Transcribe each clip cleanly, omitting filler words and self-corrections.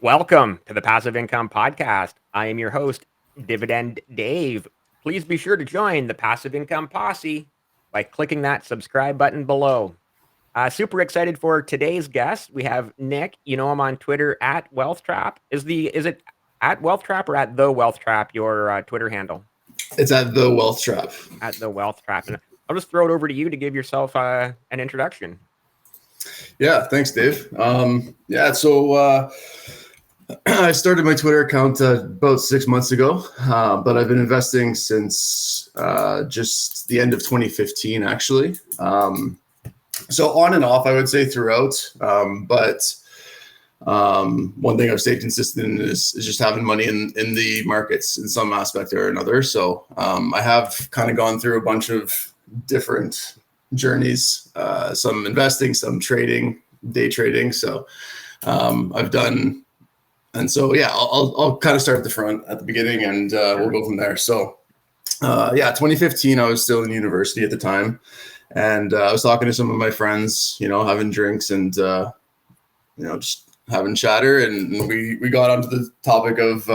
Welcome to the Passive Income Podcast. I am your host, Dividend Dave. Please be sure to join the Passive Income Posse by clicking that subscribe button below. Super excited for today's guest. We have Nick. You know him on Twitter at Wealth Trap. Is it at Wealth Trap or at the Wealth Trap? Your Twitter handle It's at the Wealth Trap. at the Wealth Trap. And I'll just throw it over to you to give yourself an introduction. Yeah, thanks, Dave. So I started my Twitter account about 6 months ago, but I've been investing since just the end of 2015, actually. So on and off, I would say throughout. But one thing I've stayed consistent in is just having money in the markets in some aspect or another. So I have kind of gone through a bunch of different journeys, some investing, some trading, day trading. So I've done, and so yeah, I'll kind of start at the front at the beginning, and we'll go from there. So 2015, I was still in university at the time, and I was talking to some of my friends, having drinks and just having chatter, and we got onto the topic of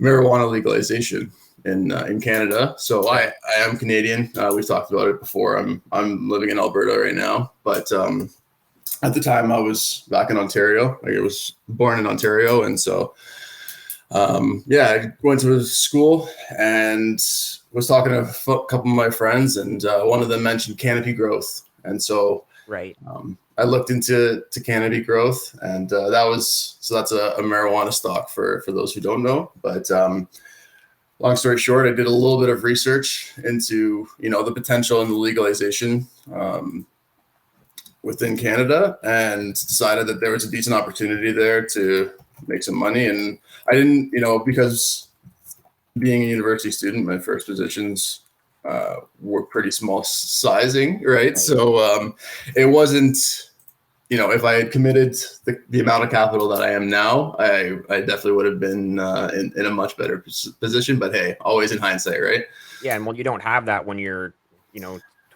marijuana legalization in Canada. So I am Canadian. We've talked about it before. I'm living in Alberta right now, but at the time I was back in Ontario. I was born in Ontario, and so I went to school and was talking to a couple of my friends, and one of them mentioned canopy growth, and so Right. I looked into canopy growth, and that's a marijuana stock for those who don't know, but. Long story short, I did a little bit of research into, the potential and the legalization within Canada, and decided that there was a decent opportunity there to make some money. And I didn't, because being a university student, my first positions were pretty small sizing, right? So it wasn't, if I had committed the amount of capital that I am now, I definitely would have been in a much better position. But hey, always in hindsight, right? Yeah, and you don't have that when you're,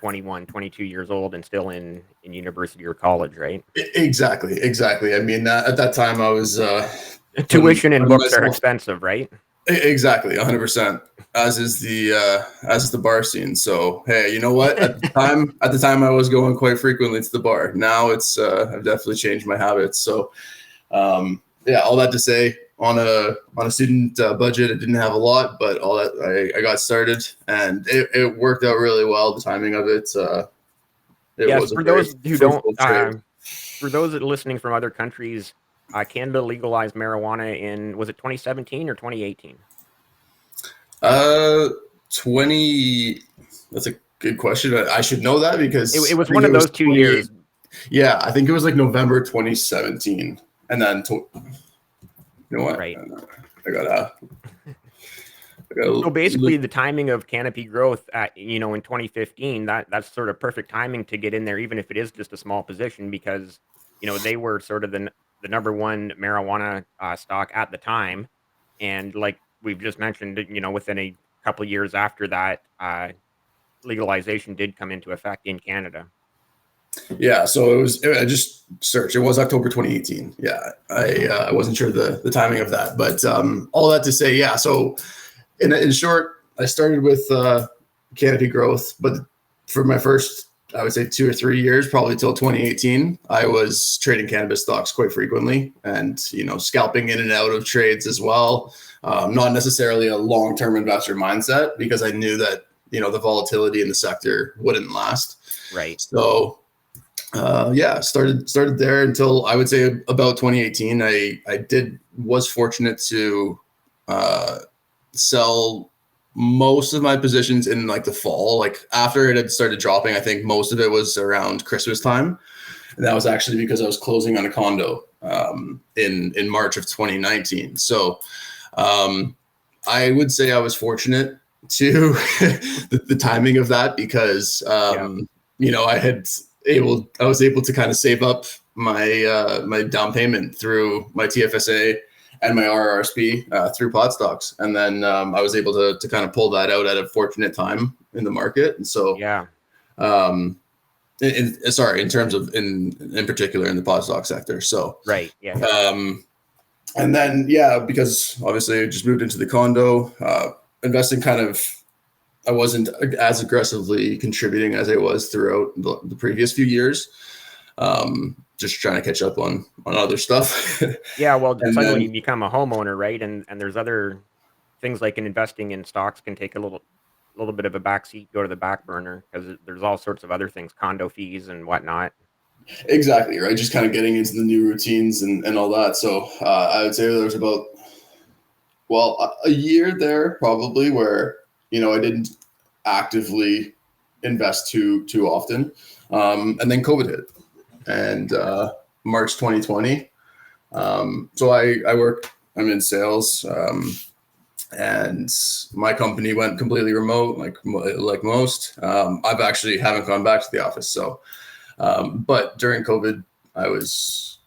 21, 22 years old and still in university or college, right? Exactly. I mean, at that time, I was Tuition and books are expensive, right? Exactly, 100%. As is the bar scene. So hey, you know what? At the time, I was going quite frequently to the bar. Now it's I've definitely changed my habits. So all that to say, on a student budget, I didn't have a lot, but all that I got started, and it worked out really well. The timing of it. Yes, for those who don't, for those that are listening from other countries, Canada legalized marijuana in, was it 2017 or 2018? That's a good question. I should know that because it was one of those 2 years. Yeah, I think it was like November 2017, and then you know what? Right. I gotta. So basically, the timing of canopy growth at in 2015, that's sort of perfect timing to get in there, even if it is just a small position, because they were sort of the number one marijuana stock at the time, and like we've just mentioned, within a couple of years after that, legalization did come into effect in Canada. Yeah, so I just searched. It was October 2018. Yeah, I wasn't sure the timing of that, but all that to say, yeah. So in short, I started with canopy growth, but for my first, I would say 2 or 3 years, probably till 2018, I was trading cannabis stocks quite frequently, and scalping in and out of trades as well. Not necessarily a long-term investor mindset, because I knew that the volatility in the sector wouldn't last. Right. So started there until I would say about 2018. I was fortunate to sell most of my positions in like the fall, like after it had started dropping. I think most of it was around Christmas time, and that was actually because I was closing on a condo in March of 2019. So I would say I was fortunate to the timing of that, because I was able to kind of save up my down payment through my TFSA and my RRSP through pot stocks, and then I was able to kind of pull that out at a fortunate time in the market. And so in terms of in particular in the pot stock sector. So right, yeah. And then, yeah, because obviously I just moved into the condo, investing kind of, I wasn't as aggressively contributing as I was throughout the previous few years. Just trying to catch up on other stuff. Yeah, well, it's And like when you then, become a homeowner, right? And there's other things like in investing in stocks can take a little bit of a backseat, go to the back burner because there's all sorts of other things, condo fees and whatnot. exactly, right. Just kind of getting into the new routines and all that. So I would say there's about, well, a year there probably where, I didn't actively invest too often. And then COVID hit, and March 2020. So I work, I'm in sales, and my company went completely remote, like most. I've actually haven't gone back to the office. So, but during COVID, I was,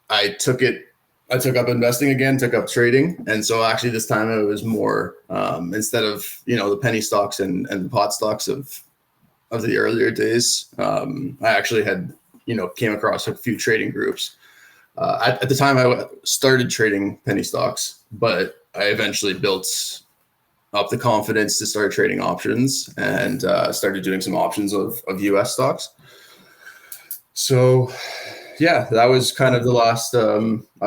I took it. I took up investing again, took up trading, and so actually this time it was more instead of the penny stocks and the pot stocks of the earlier days. I actually had came across a few trading groups. At the time, I started trading penny stocks, but I eventually built up the confidence to start trading options and started doing some options of US stocks. So, yeah, that was kind of the last, I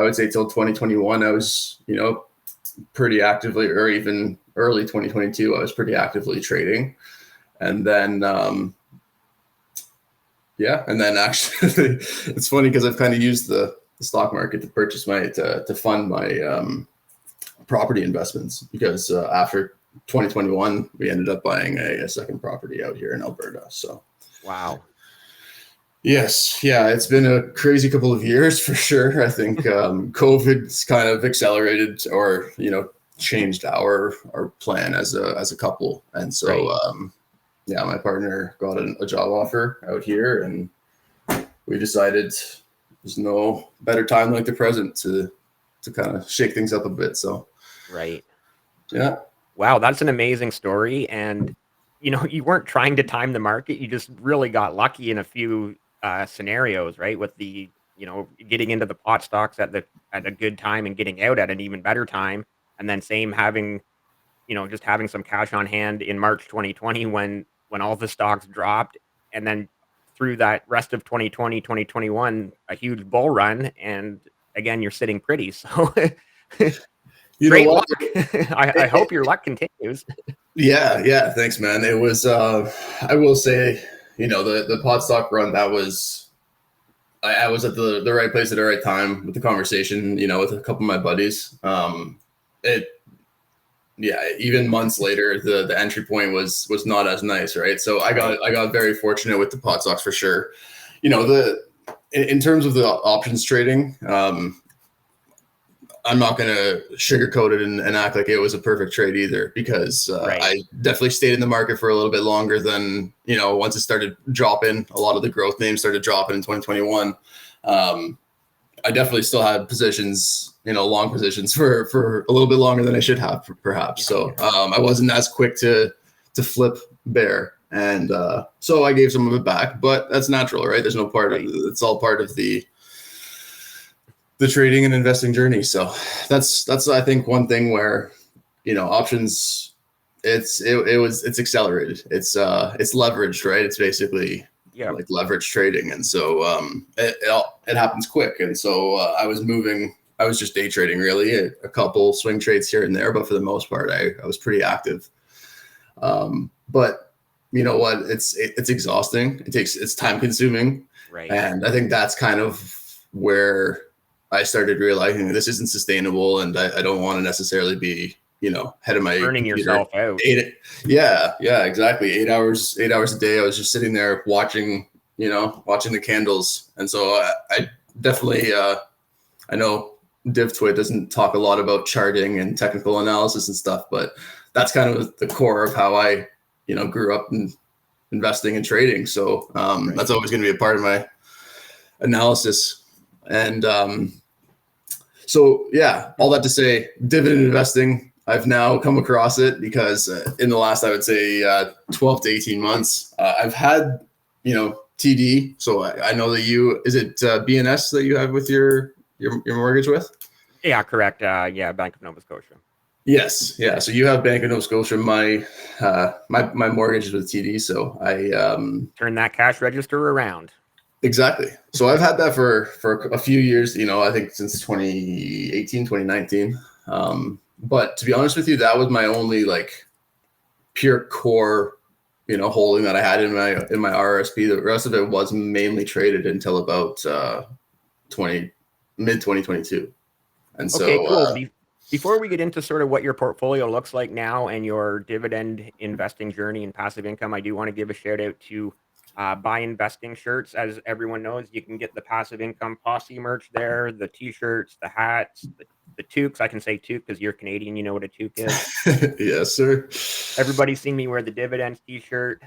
would say till 2021, I was, pretty actively, or even early 2022, I was pretty actively trading. And then, and then actually, it's funny because I've kind of used the stock market to purchase to fund my property investments, because after 2021, we ended up buying a second property out here in Alberta. So, Wow. Yes. Yeah. It's been a crazy couple of years for sure. I think COVID's kind of accelerated or, changed our plan as a couple. And so, Right. yeah, my partner got a job offer out here, and we decided there's no better time like the present to kind of shake things up a bit. So, Right. yeah. Wow, that's an amazing story. And you weren't trying to time the market. You just really got lucky in a few scenarios, right? With the getting into the pot stocks at a good time and getting out at an even better time, and then same having just having some cash on hand in March 2020 when all the stocks dropped, and then through that rest of 2020, 2021, a huge bull run, and again you're sitting pretty. So You know great what? luck. I hope your luck continues. Yeah, yeah. Thanks, man. It was, I will say, the pot stock run, that was, I was at the right place at the right time with the conversation, with a couple of my buddies. Even months later, the entry point was not as nice, right? So I got very fortunate with the pot stocks for sure. In terms of the options trading, I'm not going to sugarcoat it and act like it was a perfect trade either, because Right. I definitely stayed in the market for a little bit longer than, once it started dropping. A lot of the growth names started dropping in 2021. I definitely still had positions, long positions for a little bit longer than I should have, perhaps. So I wasn't as quick to flip bear. And so I gave some of it back, but that's natural, right? There's no part of it. It's all part of the trading and investing journey. So that's I think one thing where options, it's accelerated. It's leveraged, right? It's basically like leverage trading, and so it happens quick. And so I was just day trading, really, a couple swing trades here and there, but for the most part I was pretty active. But you know what, it's exhausting. It's time consuming, Right. and I think that's kind of where I started realizing this isn't sustainable, and I don't want to necessarily be, head of my Burning computer. yourself out. Yeah, exactly. 8 hours a day. I was just sitting there watching the candles. And so I definitely, I know DivTwit doesn't talk a lot about charting and technical analysis and stuff, but that's kind of the core of how I, grew up in investing and trading. So that's always going to be a part of my analysis. And so, yeah, all that to say, dividend investing, I've now come across it because in the last, I would say, 12 to 18 months, I've had, TD. So I know that is it BNS that you have with your your mortgage with? Yeah, correct. Yeah, Bank of Nova Scotia. Yes, yeah. So you have Bank of Nova Scotia. My mortgage is with TD. So I turn that cash register around. Exactly. So I've had that for a few years. I think since 2018, 2019. But to be honest with you, that was my only like pure core, holding that I had in my RRSP. The rest of it was mainly traded until about mid 2022. And so, okay, cool. Before we get into sort of what your portfolio looks like now and your dividend investing journey and passive income, I do want to give a shout out to Buy Investing shirts. As everyone knows, you can get the passive income Posse merch there, the t-shirts, the hats, the toques. I can say toque because you're Canadian, you know what a toque is. Yes, sir. Everybody's seen me wear the Dividends t-shirt.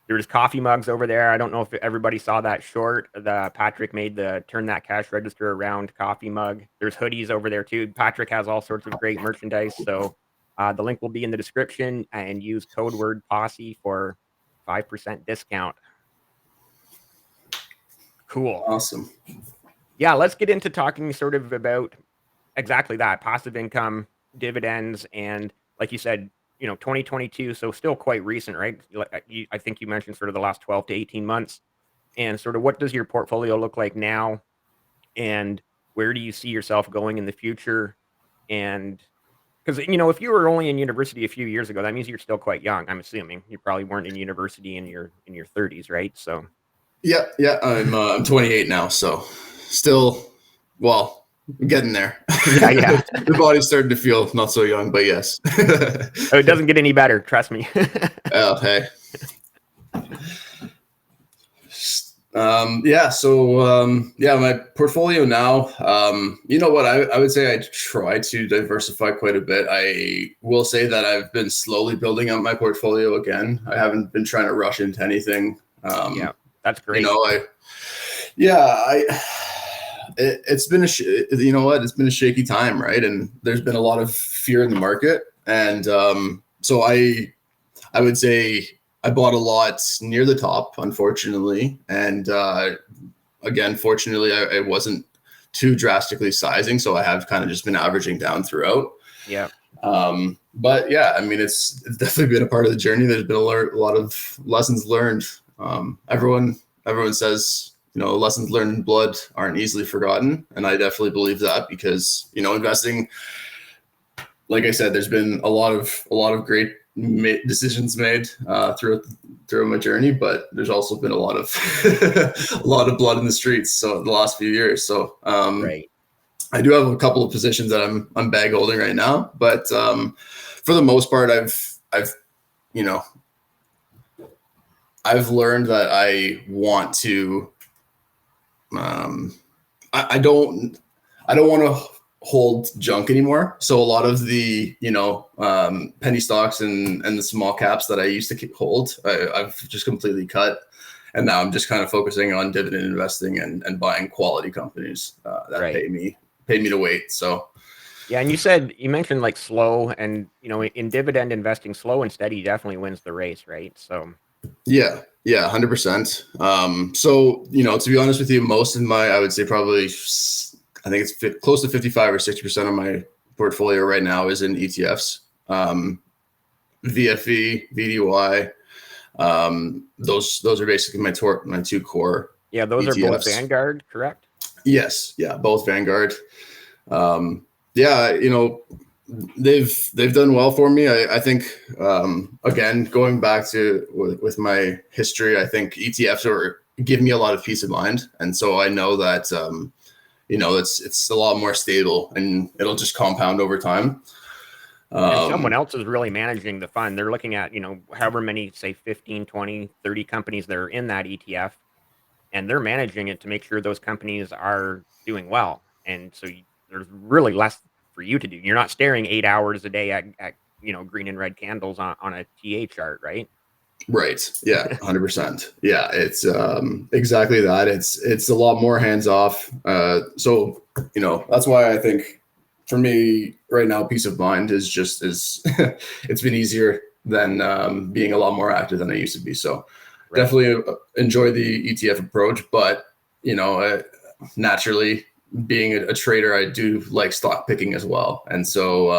There's coffee mugs over there. I don't know if everybody saw that short. Patrick made the turn that cash register around coffee mug. There's hoodies over there too. Patrick has all sorts of great merchandise. So the link will be in the description, and use code word Posse for 5% discount. Cool. Awesome. Yeah, let's get into talking sort of about exactly that, passive income, dividends, and like you said, 2022, so still quite recent, right? I think you mentioned sort of the last 12 to 18 months. And sort of what does your portfolio look like now? And where do you see yourself going in the future? And because, if you were only in university a few years ago, that means you're still quite young. I'm assuming you probably weren't in university in your 30s, right? So Yeah. I'm 28 now, so still, well, I'm getting there. yeah. The body's starting to feel not so young, but yes. Oh, it doesn't get any better, trust me. Oh, hey. My portfolio now, you know what, I would say I try to diversify quite a bit. I will say that I've been slowly building up my portfolio again. I haven't been trying to rush into anything. Yeah, that's great. It's been it's been a shaky time, right? And there's been a lot of fear in the market. And so I would say I bought a lot near the top, unfortunately. And again, fortunately, I wasn't too drastically sizing. So I have kind of just been averaging down throughout. Yeah. But yeah, I mean, it's definitely been a part of the journey. There's been a lot of lessons learned. Everyone says, lessons learned in blood aren't easily forgotten. And I definitely believe that because, investing, like I said, there's been a lot of great decisions made through my journey, but there's also been a lot of blood in the streets. So the last few years. So right. I do have a couple of positions that I'm bag holding right now, but for the most part, I've learned that I want to. I don't want to hold junk anymore. So a lot of the penny stocks and the small caps that I used to hold, I've just completely cut, and now I'm just kind of focusing on dividend investing and buying quality companies that right. pay me to wait. So yeah, and you mentioned like slow, and in dividend investing, slow and steady definitely wins the race, right? So yeah, 100%. So to be honest with you, most of I would say probably, I think it's close to 55 or 60% of my portfolio right now is in ETFs, VFE, VDY. Those are basically my two core. Yeah, those ETFs. Are both Vanguard, correct? Yes, yeah, both Vanguard. They've done well for me. I think again, going back to with my history, I think ETFs give me a lot of peace of mind, and so I know that it's a lot more stable and it'll just compound over time. And someone else is really managing the fund. They're looking at, however many, say 15, 20, 30 companies that are in that ETF, and they're managing it to make sure those companies are doing well. And so there's really less for you to do. You're not staring 8 hours a day at green and red candles on a TA chart, right? Right. Yeah. 100%. Yeah. It's exactly that. It's a lot more hands off. So, that's why I think for me right now, peace of mind is it's been easier than being a lot more active than I used to be. So definitely enjoy the ETF approach, but naturally being a trader, I do like stock picking as well. And so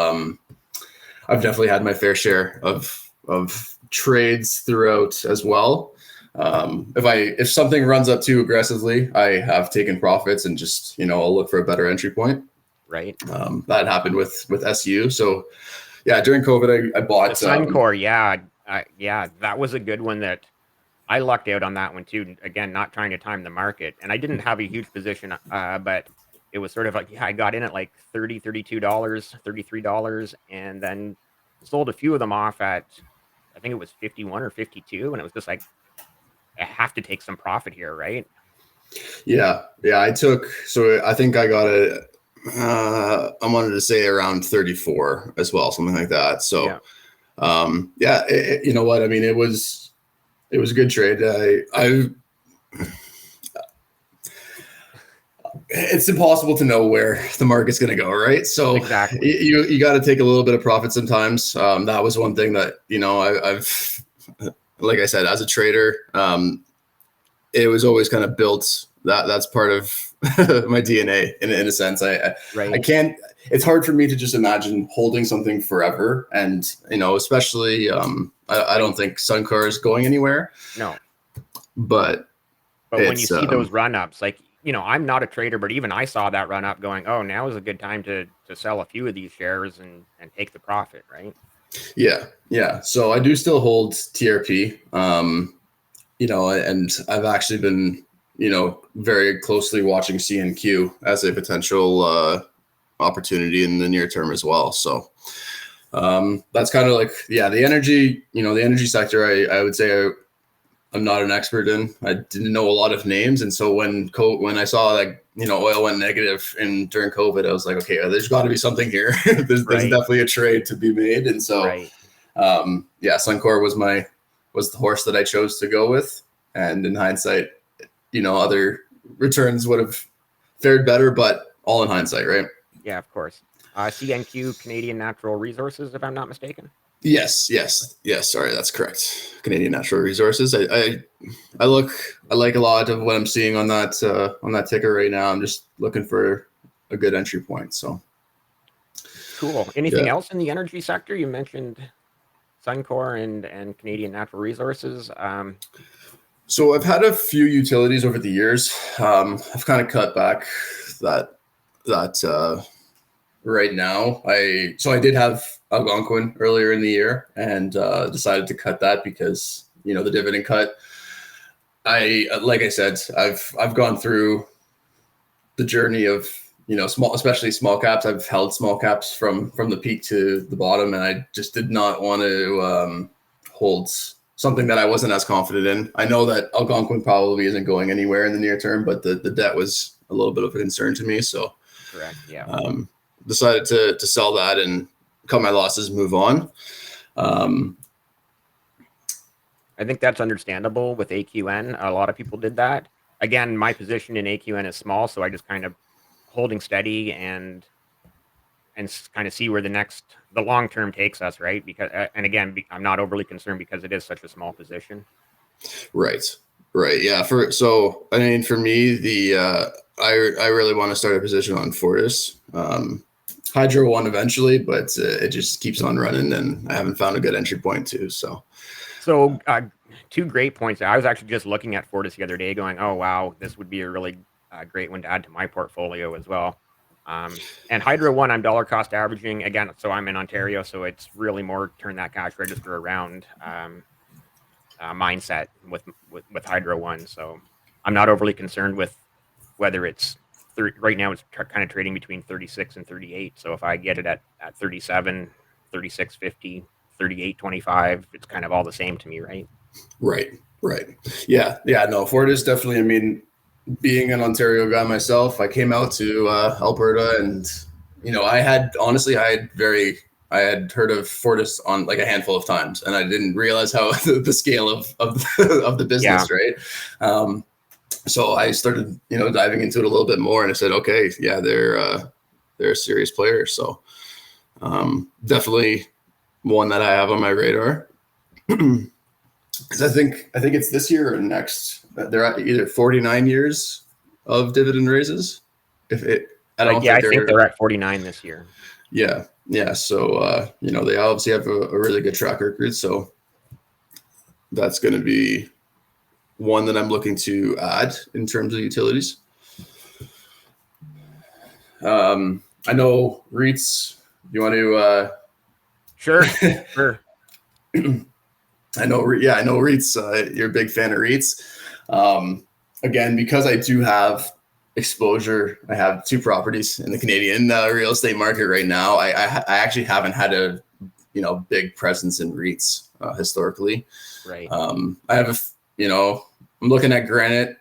I've definitely had my fair share of trades throughout as well. If something runs up too aggressively, I have taken profits and just, I'll look for a better entry point. Right. That happened with SU. So yeah, during COVID, I bought Suncor. Yeah, that was a good one that I lucked out on that one too. Again, not trying to time the market, and I didn't have a huge position, but it was sort of like, I got in at like $32, $33, and then sold a few of them off at, I think it was 51 or 52, and it was just like, I have to take some profit here, right? Yeah. So I think I got it. I wanted to say around 34 as well, something like that. So, you know what? I mean, it was a good trade. It's impossible to know where the market's going to go, right? So exactly. you got to take a little bit of profit sometimes. That was one thing that, I've, like I said, as a trader, it was always kind of built. That's part of my DNA in a sense. I can't. It's hard for me to just imagine holding something forever, and especially I don't think Suncor is going anywhere. No, but when you see those run ups, like, I'm not a trader, but even I saw that run up, going, oh, now is a good time to sell a few of these shares and take the profit, right? Yeah. So I do still hold TRP. And I've actually been, very closely watching CNQ as a potential opportunity in the near term as well. So that's kind of like, the energy, the energy sector, I would say I'm not an expert in. I didn't know a lot of names. And so when I saw like, oil went negative during COVID, I was like, okay, there's got to be something here. there's definitely a trade to be made. And so, Suncor was the horse that I chose to go with. And in hindsight, other returns would have fared better, but all in hindsight, right? Yeah, of course. CNQ, Canadian Natural Resources, if I'm not mistaken. Yes. Sorry, that's correct. Canadian Natural Resources. I like a lot of what I'm seeing on that ticker right now. I'm just looking for a good entry point. So cool. Anything else in the energy sector? You mentioned Suncor and Canadian Natural Resources. So I've had a few utilities over the years. I've kind of cut back that right now. I did have Algonquin earlier in the year and decided to cut that because, the dividend cut. Like I said, I've gone through the journey of, especially small caps. I've held small caps from the peak to the bottom, and I just did not want to hold something that I wasn't as confident in. I know that Algonquin probably isn't going anywhere in the near term, but the debt was a little bit of a concern to me. So correct. Yeah. Decided to sell that and cut my losses, move on. I think that's understandable with AQN. A lot of people did that. Again, my position in AQN is small, so I just kind of holding steady and kind of see where the long term takes us, right? Because and again, I'm not overly concerned because it is such a small position. Right. Yeah. For me, I really want to start a position on Fortis. Hydro one eventually, but it just keeps on running, and I haven't found a good entry point too. So two great points. I was actually just looking at Fortis the other day, going, "Oh wow, this would be a really great one to add to my portfolio as well." And Hydro one, I'm dollar cost averaging again. So I'm in Ontario, so it's really more turn that cash register around mindset with Hydro one. So I'm not overly concerned with whether it's right now. It's kind of trading between 36 and 38. So if I get it at 37, 36.50, 38.25, it's kind of all the same to me, right? Right. Yeah. No, Fortis definitely. I mean, being an Ontario guy myself, I came out to Alberta, and I had heard of Fortis on like a handful of times, and I didn't realize how the scale of the business, right? So I started diving into it a little bit more, and I said, okay, yeah, they're a serious player. So definitely one that I have on my radar. Because I think it's this year or next. They're at either 49 years of dividend raises. if it, I don't Yeah, I think think they're, they're at 49 this year. yeah. Yeah. So, they obviously have a really good track record. So that's going to be one that I'm looking to add in terms of utilities. I know REITs, you want to, Sure. Sure. I know REITs. You're a big fan of REITs. Again, because I do have exposure, I have 2 properties in the Canadian real estate market right now. I actually haven't had a big presence in REITs historically. Right. I have I'm looking at Granite.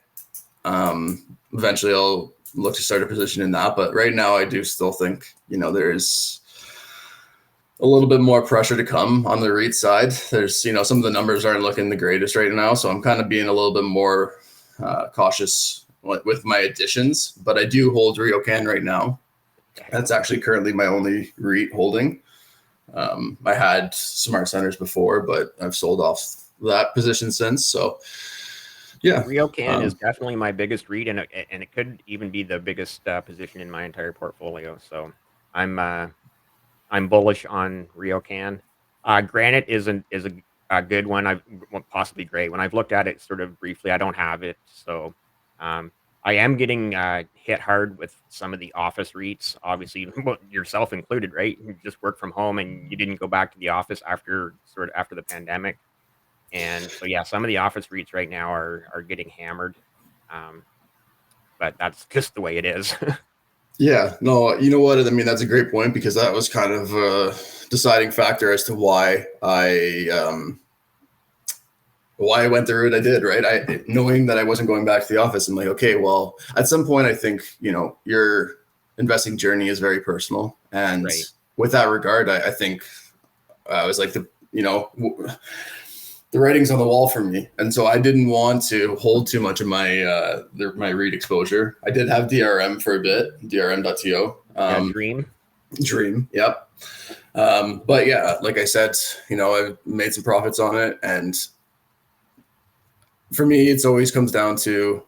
Eventually, I'll look to start a position in that, but right now, I do still think there's a little bit more pressure to come on the REIT side. There's, some of the numbers aren't looking the greatest right now. So I'm kind of being a little bit more cautious with my additions, but I do hold RioCan right now. That's actually currently my only REIT holding. I had Smart Centers before, but I've sold off that position since. So yeah. RioCan is definitely my biggest REIT, and it could even be the biggest position in my entire portfolio. So I'm bullish on RioCan. Granite is a good one. Possibly great. When I've looked at it sort of briefly, I don't have it, so I am getting hit hard with some of the office REITs. Obviously, well, yourself included, right? You just work from home and you didn't go back to the office after the pandemic, and so yeah, some of the office REITs right now are getting hammered. Um, but that's just the way it is. Yeah, no, you know what? I mean, that's a great point because that was kind of a deciding factor as to why I went the route I did, right? Knowing that I wasn't going back to the office, I'm like, okay, well, at some point, I think, your investing journey is very personal. And Right. with that regard, I think I was like, the writing's on the wall for me. And so I didn't want to hold too much of my REIT exposure. I did have DRM for a bit, drm.to. Dream. Yep. But yeah, like I said, I've made some profits on it. And for me, it's always comes down to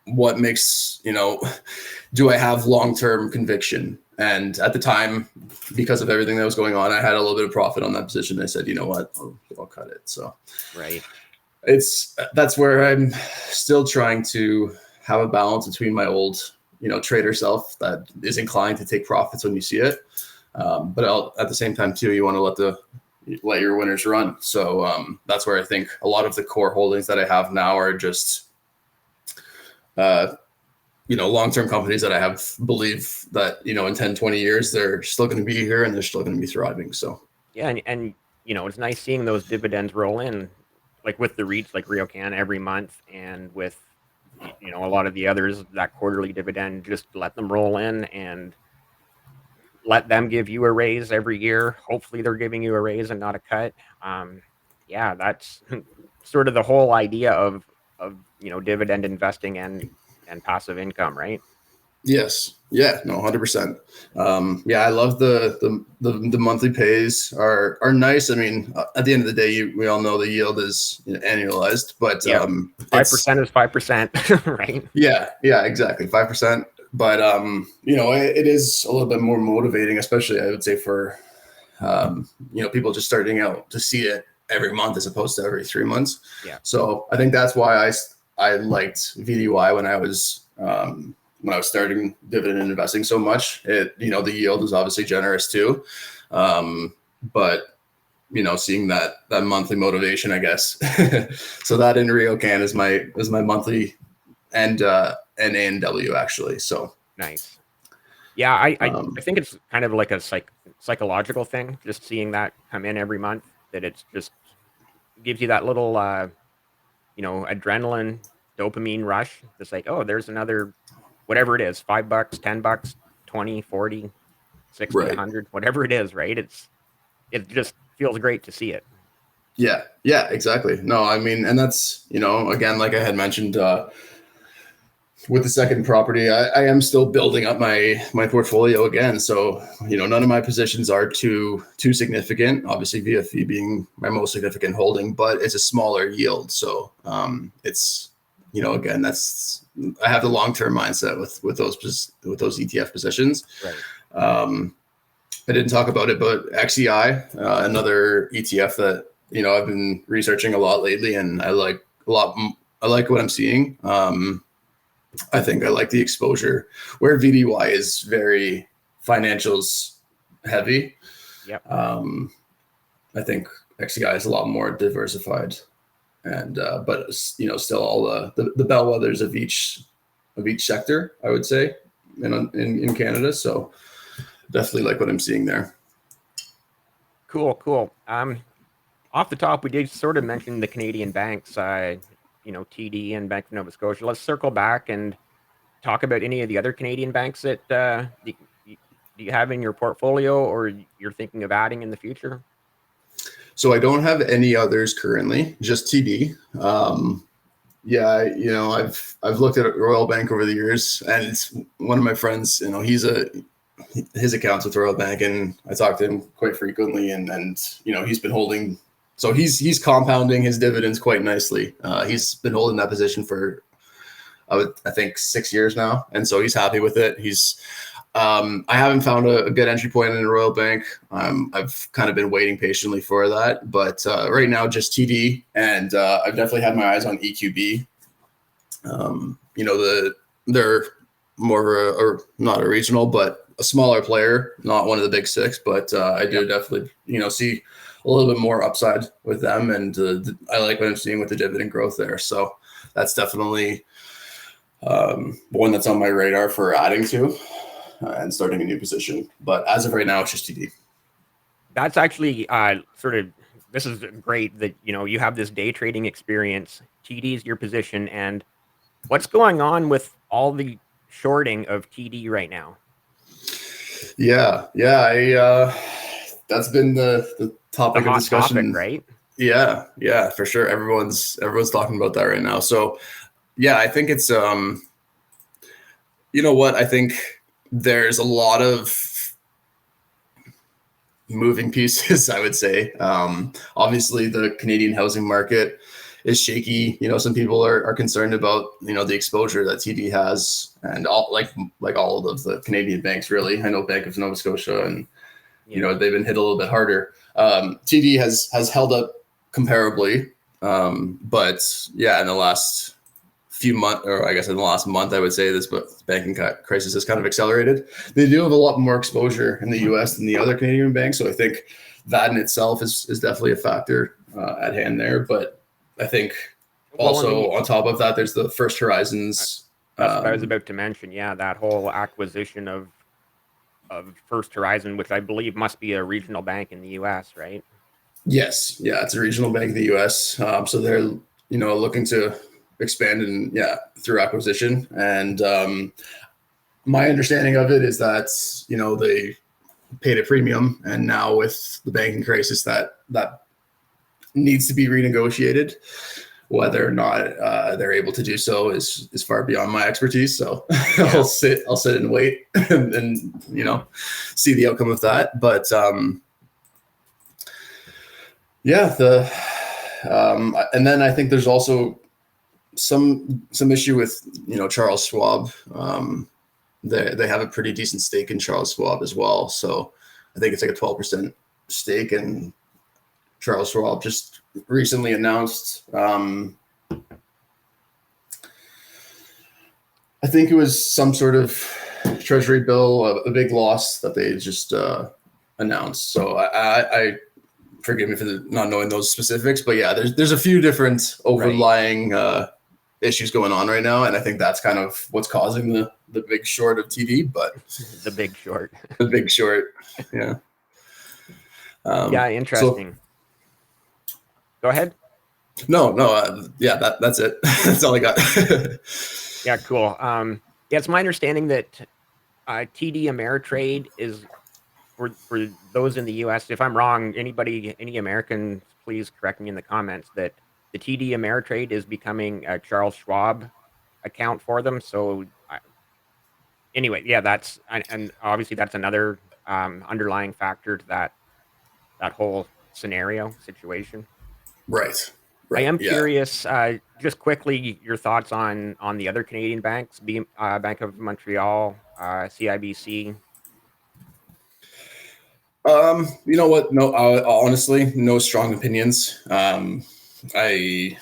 what makes, do I have long-term conviction? And at the time, because of everything that was going on, I had a little bit of profit on that position. I said, you know what, I'll cut it. So right. That's where I'm still trying to have a balance between my old, trader self that is inclined to take profits when you see it. But at the same time too, you want to let your winners run. So that's where I think a lot of the core holdings that I have now are just, long-term companies that I have believe that, in 10, 20 years, they're still going to be here and they're still going to be thriving. So, yeah. And it's nice seeing those dividends roll in, like with the REITs, like RioCan every month, and with, a lot of the others, that quarterly dividend, just let them roll in and let them give you a raise every year. Hopefully they're giving you a raise and not a cut. Yeah, that's sort of the whole idea of dividend investing and passive income, right? yes. Yeah, no, 100%. Yeah, I love the monthly pays are nice. I mean, at the end of the day, we all know the yield is annualized, but 5% is 5%, right? Yeah, exactly, 5%. But it is a little bit more motivating, especially I would say for people just starting out to see it every month as opposed to every 3 months. Yeah. So I think that's why I liked VDY when I was starting dividend investing so much. The yield is obviously generous too, but seeing that monthly motivation, I guess. So that in RioCan is my monthly and A&W actually. So nice. Yeah, I think it's kind of like a psychological thing, just seeing that come in every month, that it's just gives you that little adrenaline, dopamine rush. It's like, oh, there's another, whatever it is, $5, $10, 20, 40, 60, right. 100, whatever it is, right? It just feels great to see it. Yeah, exactly. No, I mean, and that's, again, like I had mentioned, with the second property, I am still building up my portfolio again. So, none of my positions are too significant. Obviously, VFE being my most significant holding, but it's a smaller yield. So it's, again, I have the long-term mindset with those ETF positions. Right. I didn't talk about it, but XEI, another ETF that I've been researching a lot lately, and I like a lot. I like what I'm seeing. I think I like the exposure where VDY is very financials heavy. Yep. I think XEI is a lot more diversified, and but still all the bellwethers of each sector, I would say, in Canada. So definitely like what I'm seeing there. Cool. Off the top, we did sort of mention the Canadian banks, TD and Bank of Nova Scotia. Let's circle back and talk about any of the other Canadian banks that do you have in your portfolio or you're thinking of adding in the future? So I don't have any others currently, just TD. Yeah, I've looked at Royal Bank over the years, and it's one of my friends. His account's with Royal Bank, and I talk to him quite frequently, and he's been holding. So he's compounding his dividends quite nicely. He's been holding that position for I think 6 years now, and so he's happy with it. I haven't found a good entry point in a Royal Bank. I've kind of been waiting patiently for that, but right now just TD, and I've definitely had my eyes on EQB. They're more or not a regional, but a smaller player, not one of the big six, but I do definitely see a little bit more upside with them, and I like what I'm seeing with the dividend growth there. So that's definitely one that's on my radar for adding to. And starting a new position. But as of right now, it's just TD. That's actually this is great that, you have this day trading experience. TD is your position. And what's going on with all the shorting of TD right now? Yeah. That's been the topic of discussion. Right? Yeah, for sure. Everyone's talking about that right now. So yeah, I think it's I think there's a lot of moving pieces, I would say. Obviously, the Canadian housing market is shaky. Some people are concerned about the exposure that TD has, and all all of the Canadian banks. Really, I know Bank of Nova Scotia, and they've been hit a little bit harder. TD has held up comparably, but yeah, in the last few months, or I guess in the last month, I would say this banking crisis has kind of accelerated. They do have a lot more exposure in the U.S. than the other Canadian banks, so I think that in itself is definitely a factor at hand there. But I think also on top of that, there's the First Horizons. That's what I was about to mention. Yeah, that whole acquisition of First Horizon, which I believe must be a regional bank in the U.S., right? Yes, yeah, it's a regional bank in the U.S. So they're looking to expand through acquisition, and my understanding of it is that they paid a premium, and now with the banking crisis that needs to be renegotiated. Whether or not they're able to do so is far beyond my expertise, so I'll sit and wait and see the outcome of that. But and then I think there's also some issue with Charles Schwab. They have a pretty decent stake in Charles Schwab as well, so I think it's like a 12% stake, and Charles Schwab just recently announced I think it was some sort of treasury bill, a big loss that they just announced. So I forgive me for not knowing those specifics, but yeah, there's a few different overlying issues going on right now, and I think that's kind of what's causing the big short of TD. But the big short, yeah. Interesting. So, go ahead. No, that's it. That's all I got. Yeah, cool. It's my understanding that TD Ameritrade is for those in the U.S. If I'm wrong, any Americans, please correct me in the comments. That the TD Ameritrade is becoming a Charles Schwab account for them. So anyway, that's and obviously that's another underlying factor to that whole situation. Right. I Right. am Yeah. curious, just quickly, your thoughts on the other Canadian banks, Bank of Montreal, CIBC. You know what? No, honestly, no strong opinions. I,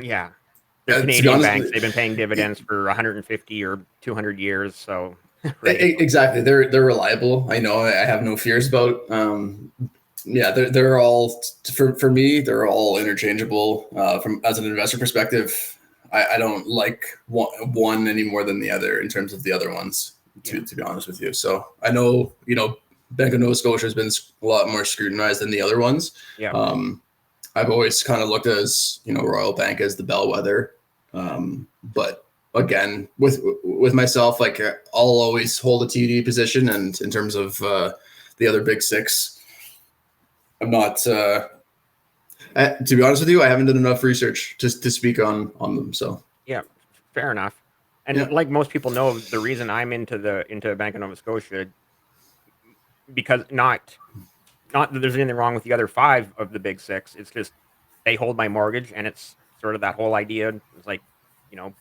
Yeah, they're to be Canadian honest, banks. They've been paying dividends for 150 or 200 years. So, right. exactly. They're reliable. I know. I have no fears about. Yeah, they're all for me. They're all interchangeable. From as an investor perspective, I don't like one any more than the other in terms of the other ones. To be honest with you, so I know Bank of Nova Scotia has been a lot more scrutinized than the other ones. Yeah. I've always kind of looked as Royal Bank as the bellwether, but again with myself, like I'll always hold a TD position, and in terms of the other big six, I'm not. To be honest with you, I haven't done enough research to speak on them. So Yeah, fair enough. And yeah, like most people know, the reason I'm into Bank of Nova Scotia, because not that there's anything wrong with the other five of the big six. It's just they hold my mortgage, and it's sort of that whole idea. It's like, you know,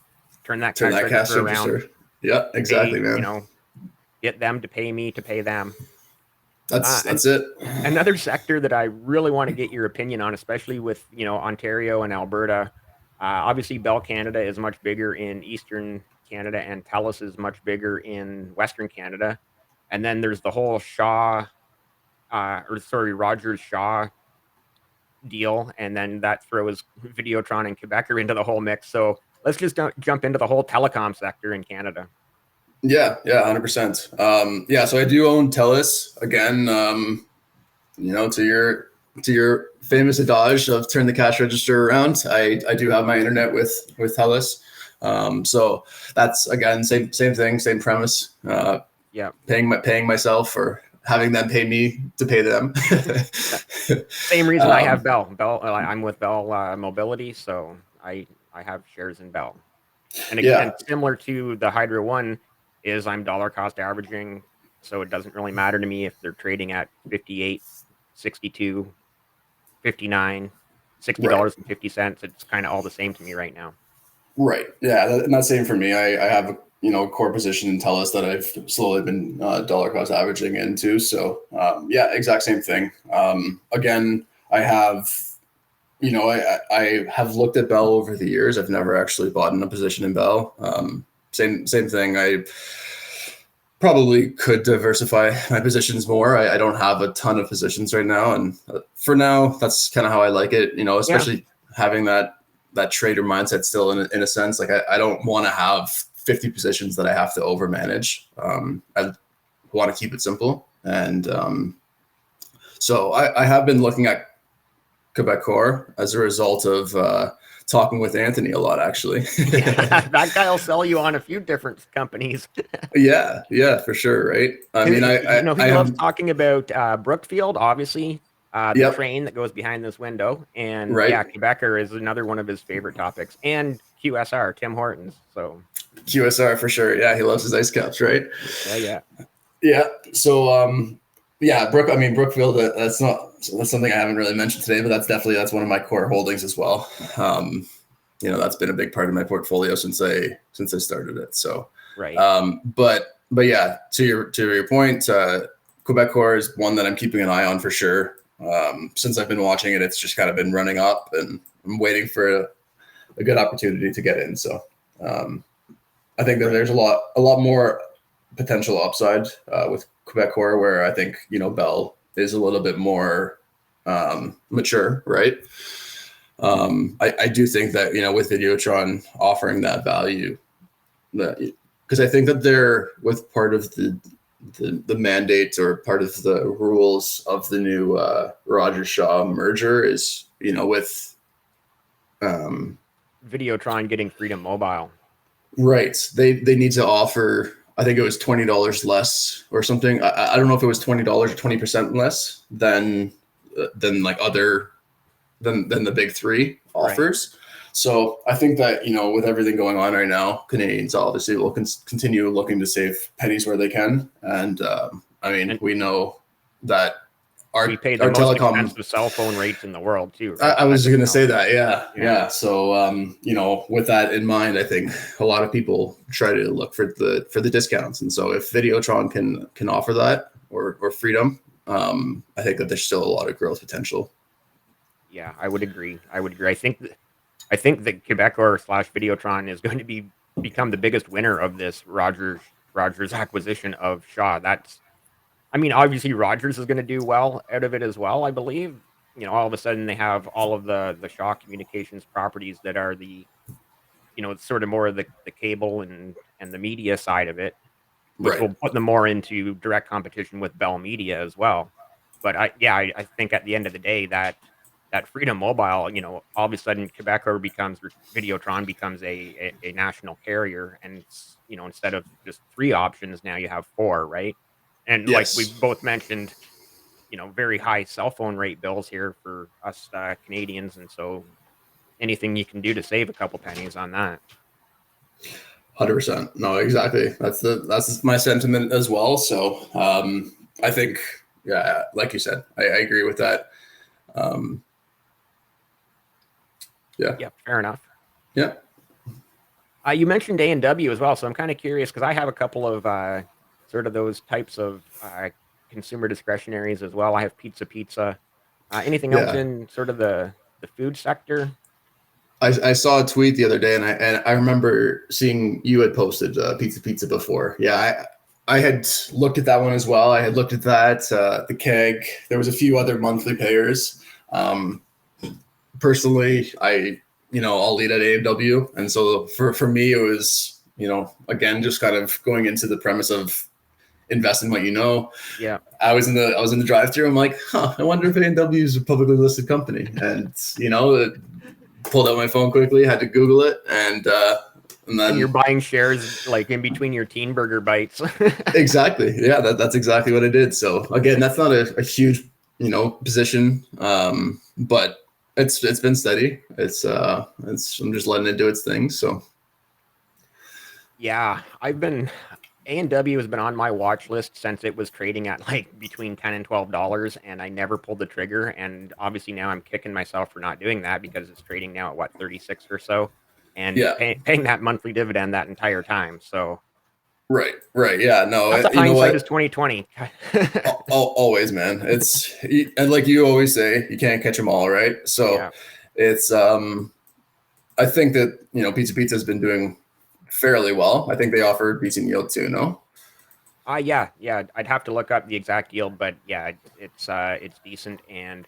turn that turn cash that cash register around, register. Yeah, exactly, pay, man. get them to pay me to pay them. And That's it. another sector that I really want to get your opinion on, especially with Ontario and Alberta. Obviously, Bell Canada is much bigger in Eastern Canada, and TELUS is much bigger in Western Canada. And then there's the whole Rogers Shaw deal, and then that throws Videotron and Quebecer into the whole mix. So let's just jump into the whole telecom sector in Canada. Yeah, 100%. Yeah, so I do own TELUS again. To your famous adage of turn the cash register around. I do have my internet with TELUS. So that's again same thing, same premise. Yeah, paying myself or having them pay me to pay them. same reason I have Bell. I'm with Bell Mobility, so I have shares in Bell. And again, similar to the Hydro One, is I'm dollar cost averaging, so it doesn't really matter to me if they're trading at 58, 62, 59, $60.50. It's kind of all the same to me right now. Right. Yeah, and that's same for me. I have a core position in TELUS that I've slowly been dollar cost averaging into. So yeah, exact same thing. Again, I have I have looked at Bell over the years. I've never actually bought in a position in Bell. Same thing. I probably could diversify my positions more. I don't have a ton of positions right now, and for now, that's kind of how I like it. Especially having that trader mindset still in a sense. Like I don't want to have 50 positions that I have to overmanage. I want to keep it simple, and so I have been looking at Quebecor as a result of talking with Anthony a lot, actually. That guy will sell you on a few different companies. Yeah, for sure, right? I mean, he loves talking about Brookfield, obviously, the train that goes behind this window, and Quebecer is another one of his favorite topics, and QSR, Tim Hortons. So QSR for sure. Yeah, he loves his ice caps, right? Yeah. So Brookfield. That's something I haven't really mentioned today, but that's one of my core holdings as well. That's been a big part of my portfolio since I started it. So right. But yeah, to your point, Quebecor is one that I'm keeping an eye on for sure. Since I've been watching it, it's just kind of been running up, and I'm waiting for a good opportunity to get in. So I think that there's a lot more potential upside with Quebecor, where I think Bell is a little bit more mature, right? I do think that with Videotron offering that value, because I think that they're with part of the mandate or part of the rules of the new Roger Shaw merger is with Videotron getting Freedom Mobile. Right. They need to offer, I think it was $20 less or something. I don't know if it was $20 or 20% less than like other than the big three offers. Right. So I think that with everything going on right now, Canadians obviously will continue looking to save pennies where they can, and we know that We pay the our most telecom. expensive cell phone rates in the world too, right? I was going to say that. Yeah. So, with that in mind, I think a lot of people try to look for the discounts. And so if Videotron can offer that or freedom, I think that there's still a lot of growth potential. Yeah, I would agree. I think that Quebecor / Videotron is going to become the biggest winner of this Rogers acquisition of Shaw. I mean, obviously Rogers is going to do well out of it as well, I believe. All of a sudden they have all of the Shaw Communications properties that are it's sort of more of the cable and the media side of it, which Right. will put them more into direct competition with Bell Media as well. But I think at the end of the day that Freedom Mobile, all of a sudden Videotron becomes a national carrier, and instead of just three options, now you have four, right? And like we Yes. both mentioned, very high cell phone rate bills here for us Canadians, and so anything you can do to save a couple pennies on that. 100%. No, exactly. That's my sentiment as well. So I think, yeah, like you said, I agree with that. Yeah. Yeah, fair enough. Yeah. You mentioned A&W as well, so I'm kind of curious because I have a couple of sort of those types of consumer discretionaries as well. I have Pizza. Anything else Yeah. in sort of the food sector? I saw a tweet the other day, and I remember seeing you had posted Pizza before. Yeah, I had looked at that one as well. I had looked at that the keg. There was a few other monthly payers. Personally, I'll lead at A&W, and so for me, it was again just kind of going into the premise of invest in what you know. Yeah. I was in the drive-thru. I'm like, I wonder if A&W is a publicly listed company, and pulled out my phone quickly, had to Google it, and then you're buying shares like in between your teen burger bites. exactly, yeah, that's exactly what I did. So again, that's not a huge position, but it's been steady. I'm just letting it do its thing. So Yeah, A&W has been on my watch list since it was trading at like between $10 and $12, and I never pulled the trigger. And obviously now I'm kicking myself for not doing that because it's trading now at what, 36 or so, and yeah, paying that monthly dividend that entire time. So right, yeah, no, that's a you know hindsight is what? 2020. Always, man. And like you always say, you can't catch them all, right? So Yeah. it's I think that Pizza has been doing fairly well. I think they offered decent yield too. No. Yeah. I'd have to look up the exact yield, but yeah, it's decent. And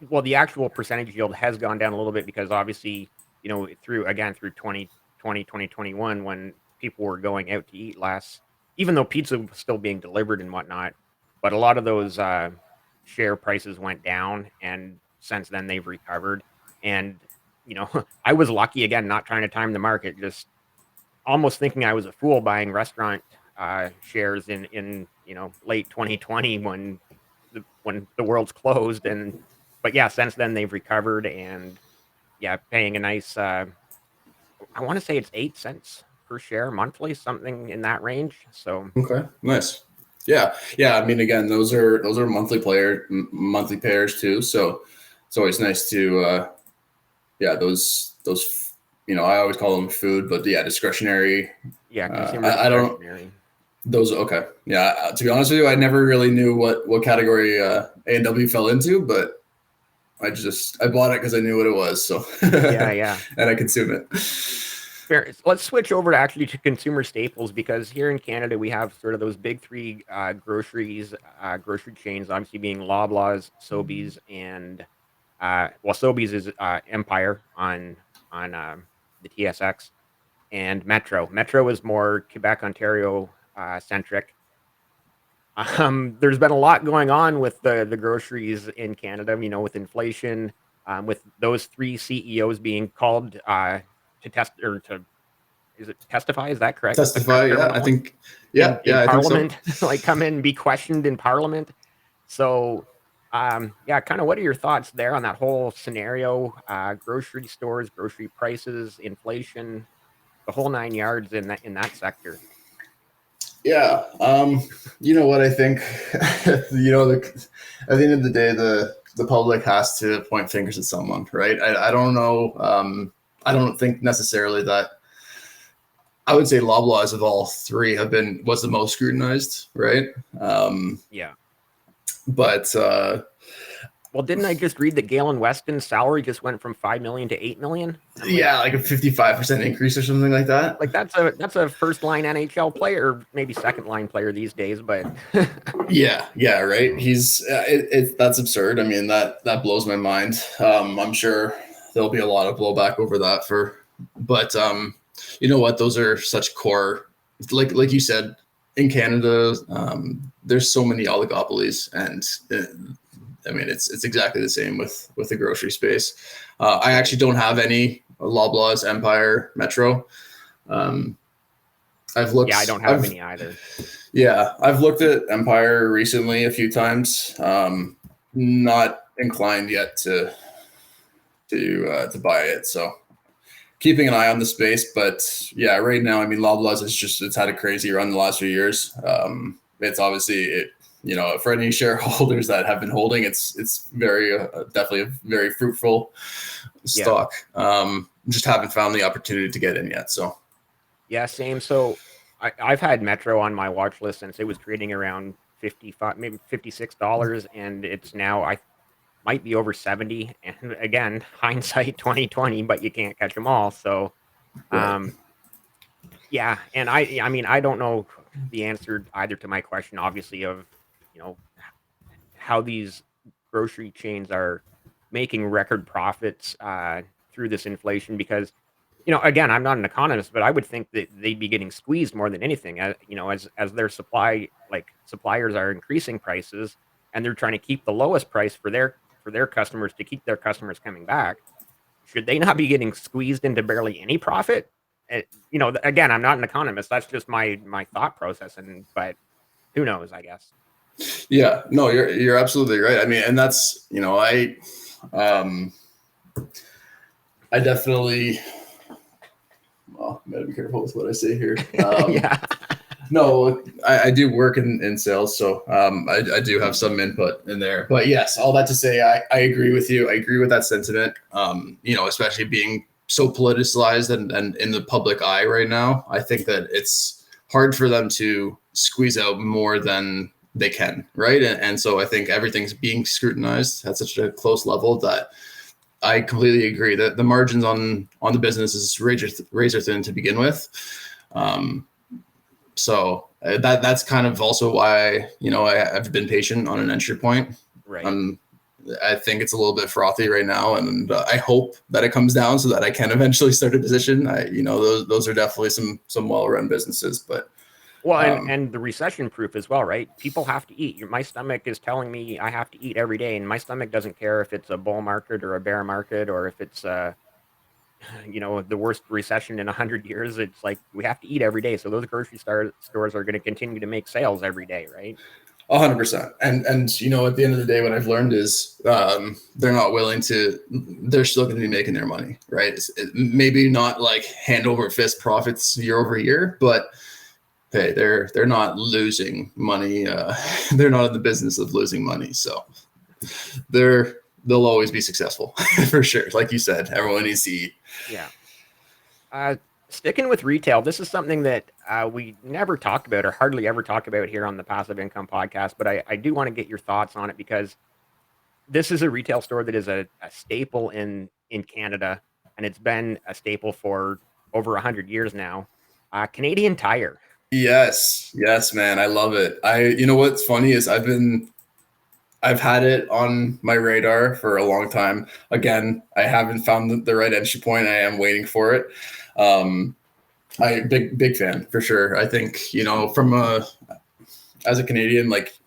well, the actual percentage yield has gone down a little bit because obviously, through 2020, 2021, when people were going out to eat less, even though pizza was still being delivered and whatnot, but a lot of those share prices went down, and since then they've recovered. And I was lucky again, not trying to time the market, just almost thinking I was a fool buying restaurant shares in late 2020 when the world's closed. And but yeah, since then they've recovered, and yeah, paying a nice I want to say it's 8 cents per share monthly, something in that range. So Okay, nice. Yeah. I mean, again, those are monthly payers too. So it's always nice to those I always call them food, but yeah, discretionary. yeah, consumer I don't discretionary. those. Okay. Yeah. To be honest with you, I never really knew what category A&W fell into, but I bought it because I knew what it was. So Yeah. and I consume it. Fair. Let's switch over to consumer staples, because here in Canada we have sort of those big three grocery chains, obviously being Loblaws, Sobeys, and Sobeys is Empire on the TSX, and Metro. Metro is more Quebec, Ontario centric. There's been a lot going on with the groceries in Canada, with inflation, with those three CEOs being called to test or to is it testify? Is that correct? Is the correct Testify. Yeah, I terminology? think. In I think so. Parliament, like come in and be questioned in Parliament. So, yeah, kind of what are your thoughts there on that whole scenario? Grocery stores, grocery prices, inflation, the whole nine yards in that sector. Yeah. You know what I think? At the end of the day, the public has to point fingers at someone, right? I don't know. I don't think necessarily that I would say Loblaws of all three was the most scrutinized, right? Um, Yeah. but Well, didn't I just read that Galen Weston's salary just went from 5 million to 8 million? I'm like, yeah, like a 55% increase or something like that. like that's a first line NHL player, or maybe second line player these days. But Yeah, right. That's absurd. I mean, that blows my mind. I'm sure there'll be a lot of blowback over that but you know what? Those are such core, like you said, in Canada, there's so many oligopolies, and I mean, it's exactly the same with the grocery space. I actually don't have any Loblaws, Empire, Metro. Um, yeah, I don't have any either. Yeah, I've looked at Empire recently a few times. Not inclined yet to buy it. So keeping an eye on the space, but yeah, right now, I mean, Loblaws it's had a crazy run the last few years. It's obviously for any shareholders that have been holding, it's very definitely a very fruitful stock. Just haven't found the opportunity to get in yet. So yeah, same. So I've had Metro on my watch list since it was trading around 55, maybe $56, and it's now I might be over 70. And again, hindsight 2020, but you can't catch them all. So right. yeah, and I mean, I don't know the answer either to my question, obviously, of you know how these grocery chains are making record profits through this inflation, because again, I'm not an economist, but I would think that they'd be getting squeezed more than anything. As their suppliers are increasing prices, and they're trying to keep the lowest price for their customers to keep their customers coming back. Should they not be getting squeezed into barely any profit? Again, I'm not an economist. That's just my thought process, but who knows? I guess. Yeah, no, you're absolutely right. I mean, and that's um, I definitely. Well, I gotta be careful with what I say here. Yeah. No, I do work in sales, so I do have some input in there. But yes, all that to say, I agree with you. I agree with that sentiment. Especially being so politicized and in the public eye right now, I think that it's hard for them to squeeze out more than they can, right? And so I think everything's being scrutinized at such a close level that I completely agree that the margins on the business is razor thin to begin with. So that's kind of also why I've been patient on an entry point. Right. I think it's a little bit frothy right now, and I hope that it comes down so that I can eventually start a position. Those are definitely some well-run businesses, but well, and the recession proof as well, right? People have to eat. My stomach is telling me I have to eat every day, and my stomach doesn't care if it's a bull market or a bear market, or if it's the worst recession in 100 years. It's like we have to eat every day. So those grocery stores are going to continue to make sales every day, right? 100%. And at the end of the day, what I've learned is they're not willing to. They're still going to be making their money, right? Maybe not like hand over fist profits year over year, but hey, they're not losing money. They're not in the business of losing money, so they'll always be successful for sure. Like you said, everyone needs to eat. Yeah. Sticking with retail, this is something that we never talk about, or hardly ever talk about here on the Passive Income Podcast, but I do want to get your thoughts on it, because this is a retail store that is a staple in Canada, and it's been a staple for over 100 years now. Canadian Tire. Yes, man, I love it. What's funny is I've had it on my radar for a long time. Again, I haven't found the right entry point. I am waiting for it. I big fan for sure. I think as a Canadian, like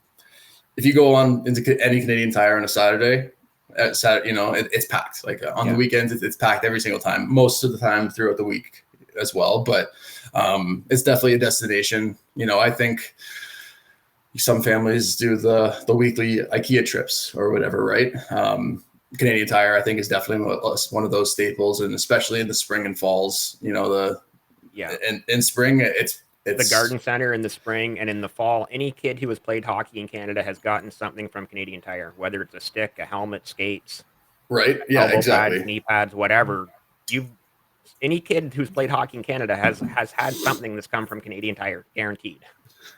if you go on into any Canadian Tire on a Saturday, it's packed. Like on the weekends, it's packed every single time. Most of the time throughout the week as well, but it's definitely a destination. I think some families do the weekly IKEA trips or whatever, right? Canadian Tire, I think, is definitely one of those staples, and especially in the spring and falls. In spring, the garden center in the spring and in the fall, any kid who has played hockey in Canada has gotten something from Canadian Tire, whether it's a stick, a helmet, skates, right. Yeah, elbow pads, exactly. knee pads, whatever. You've Any kid who's played hockey in Canada has had something that's come from Canadian Tire, guaranteed.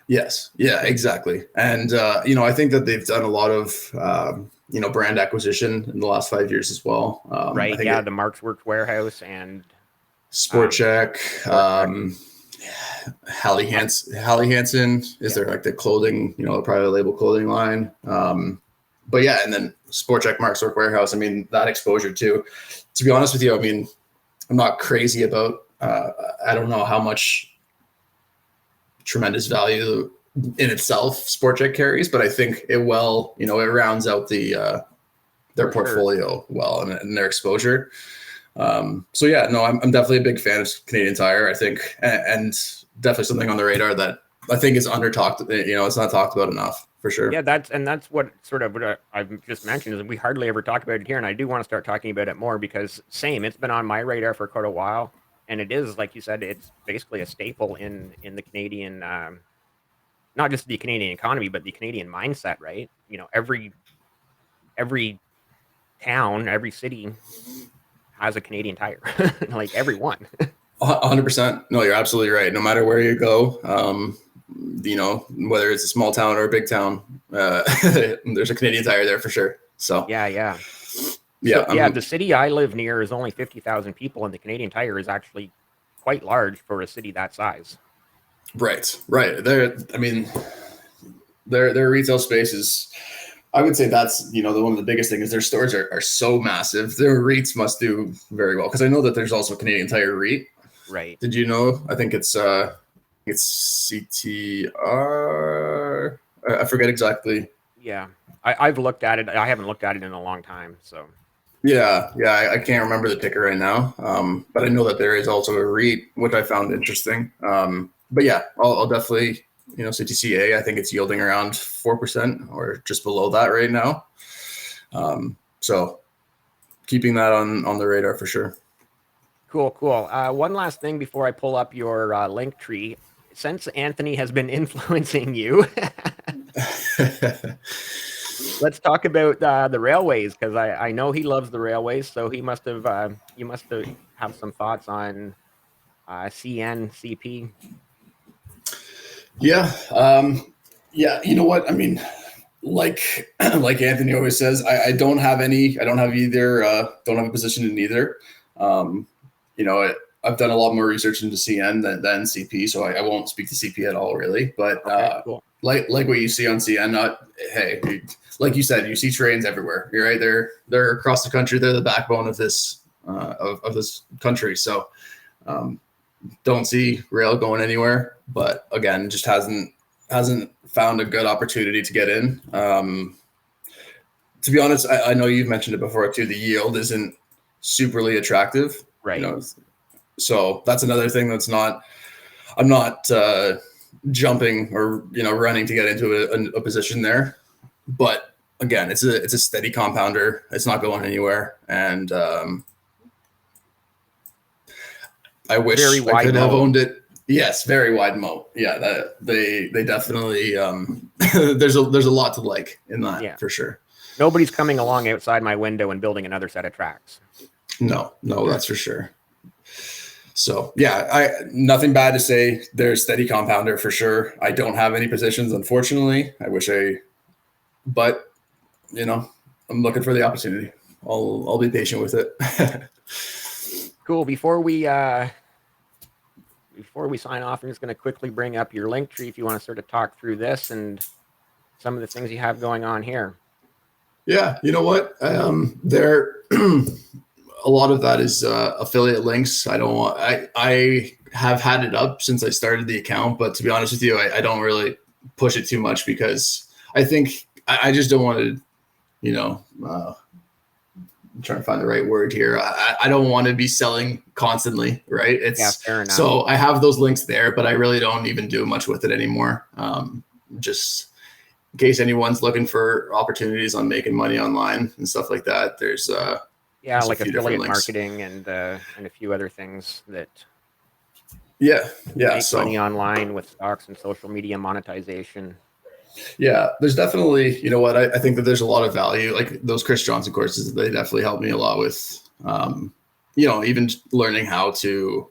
Yes. Yeah, exactly. And, I think that they've done a lot of, brand acquisition in the last 5 years as well. Right? I think Yeah, the Marks Works warehouse and Sport Check, Hallie Hansen is there like the clothing, the private label clothing line. But yeah, and then Sport Check, Marks Work Warehouse. I mean, that exposure too. To be honest with you, I mean, I'm not crazy about. I don't know how much tremendous value in itself Sport Check carries, but I think it rounds out their portfolio well and their exposure. So yeah, no, I'm definitely a big fan of Canadian Tire. I think, and definitely something on the radar that I think is under talked. It's not talked about enough for sure. Yeah, that's what sort of what I've just mentioned is we hardly ever talk about it here, and I do want to start talking about it more because it's been on my radar for quite a while, and it is, like you said, it's basically a staple in the Canadian, not just the Canadian economy, but the Canadian mindset, right? Every town, every city has a Canadian Tire, like everyone. 100%. No, you're absolutely right. No matter where you go, whether it's a small town or a big town, there's a Canadian Tire there for sure. So yeah. The city I live near is only 50,000 people, and the Canadian Tire is actually quite large for a city that size. Right. Their retail space is, I would say that's, one of the biggest things is their stores are so massive. Their REITs must do very well. Cause I know that there's also a Canadian Tire REIT. Right. Did you know? I think it's CTR. I forget exactly. Yeah. I've looked at it. I haven't looked at it in a long time. So yeah. I can't remember the ticker right now. But I know that there is also a REIT, which I found interesting. But yeah, I'll definitely, CTCA, I think it's yielding around 4% or just below that right now. So keeping that on the radar for sure. Cool. One last thing before I pull up your linktree. Since Anthony has been influencing you, let's talk about the railways, because I know he loves the railways. So you must have some thoughts on CNCP. Yeah. You know what? I mean, like Anthony always says, I don't have either, don't have a position in either. I've done a lot more research into CN than CP, so I won't speak to CP at all really, but, cool. like what you see on CN, hey, like you said, you see trains everywhere. You're right. They're across the country. They're the backbone of this, of this country. So, don't see rail going anywhere, but again, just hasn't found a good opportunity to get in. To be honest, I know you've mentioned it before too. The yield isn't superly attractive, right? So that's another thing I'm not jumping or running to get into a position there. But again, it's a steady compounder. It's not going anywhere, and I wish I could have owned it. Yes, very wide moat. Yeah, they definitely there's a lot to like in that, for sure. Nobody's coming along outside my window and building another set of tracks. No, that's for sure. So yeah, nothing bad to say. There's steady compounder for sure. I don't have any positions, unfortunately. I wish but I'm looking for the opportunity. I'll be patient with it. Cool. Before we sign off, I'm just going to quickly bring up your link tree if you want to sort of talk through this and some of the things you have going on here. Yeah, you know what? There, a lot of that is affiliate links. I have had it up since I started the account, but to be honest with you, I don't really push it too much because I think I just don't want to, I'm trying to find the right word here. I don't want to be selling constantly, right? Fair enough. So I have those links there, but I really don't even do much with it anymore. Just in case anyone's looking for opportunities on making money online and stuff like that, there's like affiliate marketing and a few other things that Yeah. Make money online with stocks and social media monetization. Yeah, there's definitely, you know what, I think that there's a lot of value. Like those Chris Johnson courses, they definitely helped me a lot with, even learning how to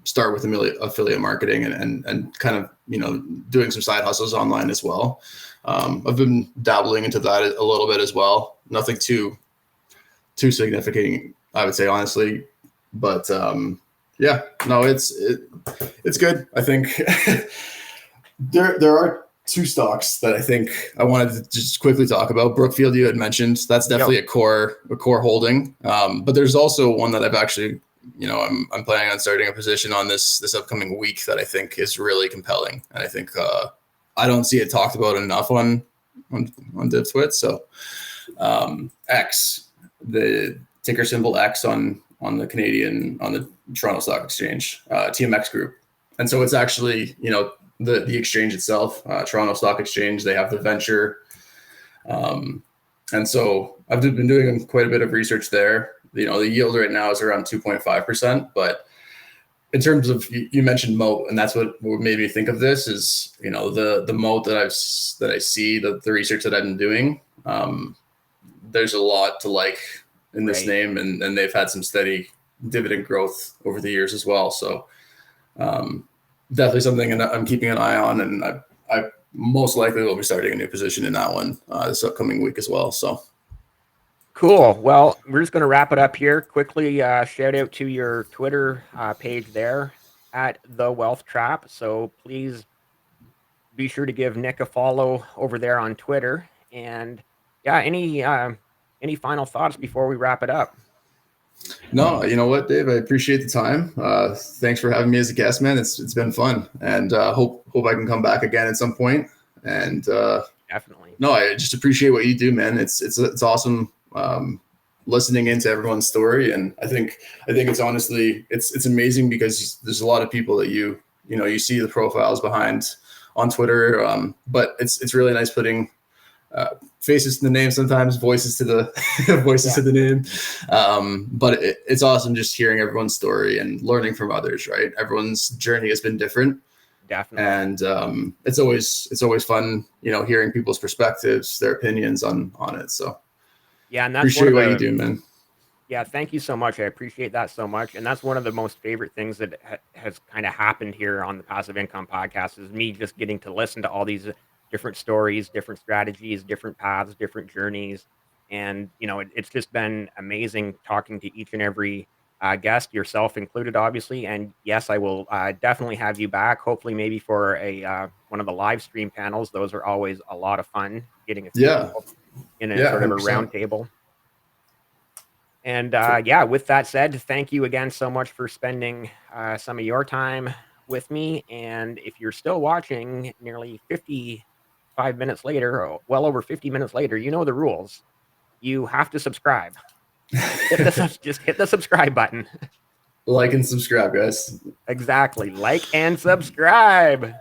start with affiliate marketing and kind of, doing some side hustles online as well. I've been dabbling into that a little bit as well. Nothing too significant, I would say, honestly. But yeah, no, it's good. I think there are two stocks that I think I wanted to just quickly talk about. Brookfield, you had mentioned, that's definitely a core holding. But there's also one that I've actually, I'm planning on starting a position on this upcoming week that I think is really compelling, and I think I don't see it talked about enough on DivTwit. So X, the ticker symbol X on the Toronto Stock Exchange, TMX Group, and so it's actually, the exchange itself, Toronto Stock Exchange. They have the venture, and so I've been doing quite a bit of research there. The yield right now is around 2.5%, but in terms of, you mentioned moat, and that's what made me think of this is, the moat that I see, the research that I've been doing. There's a lot to like in this name, and they've had some steady dividend growth over the years as well. So definitely something I'm keeping an eye on, and I most likely will be starting a new position in that one this upcoming week as well. So cool. Well, we're just going to wrap it up here quickly. Shout out to your Twitter page there at The Wealth Trap. So please be sure to give Nick a follow over there on Twitter. And yeah, any final thoughts before we wrap it up? No, you know what, Dave, I appreciate the time. Thanks for having me as a guest, man. It's been fun, and hope I can come back again at some point. And definitely. No, I just appreciate what you do, man. It's awesome listening into everyone's story, and I think it's honestly it's amazing because there's a lot of people that you see the profiles behind on Twitter, but it's really nice putting faces to the name, sometimes voices to the voices to the name. But it's awesome just hearing everyone's story and learning from others, right? Everyone's journey has been different. Definitely. And it's always fun, hearing people's perspectives, their opinions on it. So yeah, and that's appreciate what you do, man. Yeah, thank you so much. I appreciate that so much. And that's one of the most favorite things that has kind of happened here on the Passive Income Podcast is me just getting to listen to all these different stories, different strategies, different paths, different journeys. And, it's just been amazing talking to each and every guest, yourself included, obviously. And yes, I will definitely have you back, hopefully maybe for one of the live stream panels. Those are always a lot of fun, getting a few people in a sort of 100%. A round table. And with that said, thank you again so much for spending some of your time with me. And if you're still watching nearly 55 minutes later, or well over 50 minutes later, you know the rules. You have to subscribe. Just hit the subscribe button. Like and subscribe, guys. Exactly. Like and subscribe.